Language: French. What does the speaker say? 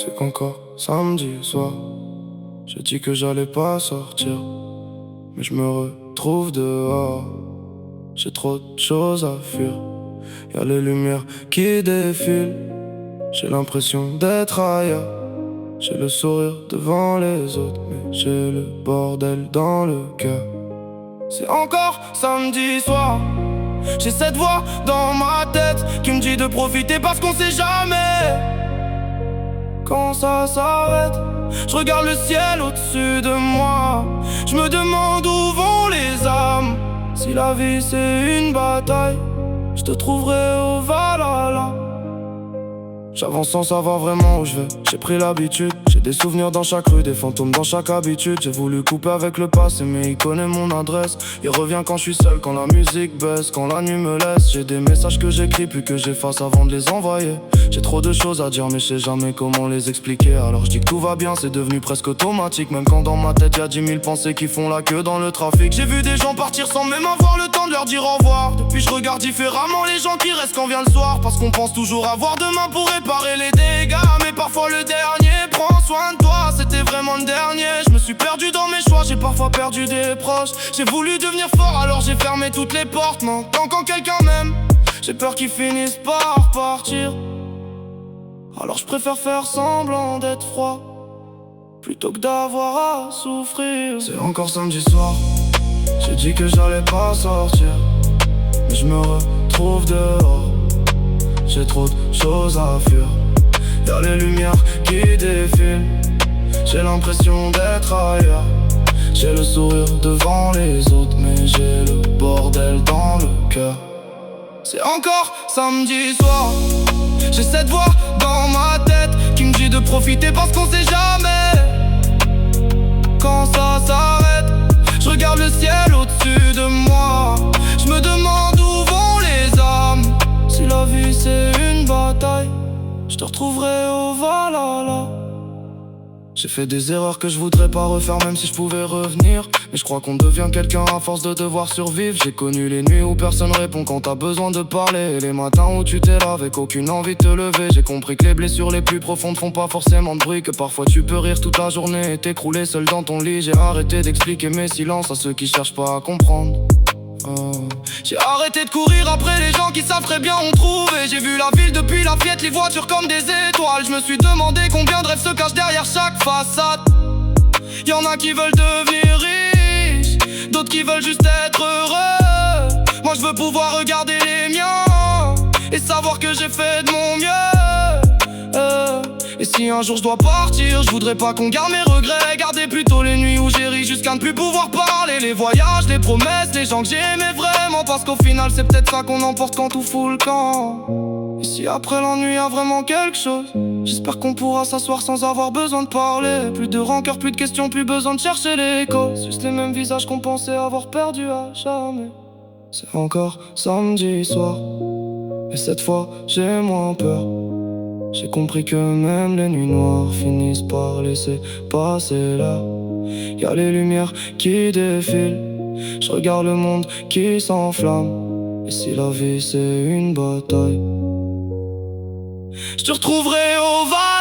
C'est qu'encore samedi soir, j'ai dit que j'allais pas sortir, mais je me retrouve dehors. J'ai trop de choses à fuir. Y'a les lumières qui défilent. J'ai l'impression d'être ailleurs. J'ai le sourire devant les autres, mais j'ai le bordel dans le cœur. C'est encore samedi soir. J'ai cette voix dans ma tête qui me dit de profiter parce qu'on sait jamais quand ça s'arrête. Je regarde le ciel au-dessus de moi. Je me demande où vont les âmes. Si la vie c'est une bataille, je te trouverai au Valhalla. J'avance sans savoir vraiment où je vais. J'ai pris l'habitude, j'ai des souvenirs dans chaque rue, des fantômes dans chaque habitude. J'ai voulu couper avec le passé, mais il connaît mon adresse. Il revient quand je suis seul, quand la musique baisse, quand la nuit me laisse. J'ai des messages que j'écris puis que j'efface avant de les envoyer. J'ai trop de choses à dire mais je sais jamais comment les expliquer. Alors je dis que tout va bien, c'est devenu presque automatique. Même quand dans ma tête y'a 10 000 pensées qui font la queue dans le trafic. J'ai vu des gens partir sans même avoir le temps de leur dire au revoir. Depuis je regarde différemment les gens qui restent quand vient le soir. Parce qu'on pense toujours avoir demain pour réparer les dégâts. Mais parfois le dernier, prends soin de toi. C'était vraiment le dernier. Je me suis perdu dans mes choix, j'ai parfois perdu des proches. J'ai voulu devenir fort alors j'ai fermé toutes les portes. Maintenant quand quelqu'un m'aime, j'ai peur qu'il finisse par partir. Alors je préfère faire semblant d'être froid plutôt que d'avoir à souffrir. C'est encore samedi soir, j'ai dit que j'allais pas sortir, mais je me retrouve dehors. J'ai trop de choses à fuir. Y'a les lumières qui défilent. J'ai l'impression d'être ailleurs. J'ai le sourire devant les autres, mais j'ai le bordel dans le cœur. C'est encore samedi soir. J'ai cette voix dans ma tête qui me dit de profiter parce qu'on sait jamais quand ça s'arrête. Je regarde le ciel au-dessus de moi. Je me demande où vont les âmes. Si la vie c'est une bataille, je te retrouverai au Valhalla. J'ai fait des erreurs que je voudrais pas refaire même si je pouvais revenir. Mais je crois qu'on devient quelqu'un à force de devoir survivre. J'ai connu les nuits où personne répond quand t'as besoin de parler, et les matins où tu t'es là avec aucune envie de te lever. J'ai compris que les blessures les plus profondes font pas forcément de bruit, que parfois tu peux rire toute la journée et t'écrouler seul dans ton lit. J'ai arrêté d'expliquer mes silences à ceux qui cherchent pas à comprendre. J'ai arrêté de courir après les gens qui savent très bien où trouver. J'ai vu la ville depuis la Fiat, les voitures comme des étoiles. Je me suis demandé combien de rêves se cachent derrière chaque façade. Y'en a qui veulent devenir riches, d'autres qui veulent juste être heureux. Moi je veux pouvoir regarder les miens et savoir que j'ai fait de mon mieux. Et si un jour je dois partir, je voudrais pas qu'on garde mes regrets. Garder plutôt les nuits où j'ai ri jusqu'à ne plus pouvoir parler. Les voyages, les promesses, les gens que j'aimais vraiment. Parce qu'au final c'est peut-être ça qu'on emporte quand tout fout le camp. Et si après l'ennui y a vraiment quelque chose, j'espère qu'on pourra s'asseoir sans avoir besoin de parler. Plus de rancœur, plus de questions, plus besoin de chercher les causes. Juste les mêmes visages qu'on pensait avoir perdus à jamais. C'est encore samedi soir, et cette fois j'ai moins peur. J'ai compris que même les nuits noires finissent par laisser passer l'heure. Y'a les lumières qui défilent. Je regarde le monde qui s'enflamme. Et si la vie c'est une bataille, je te retrouverai au Valhalla.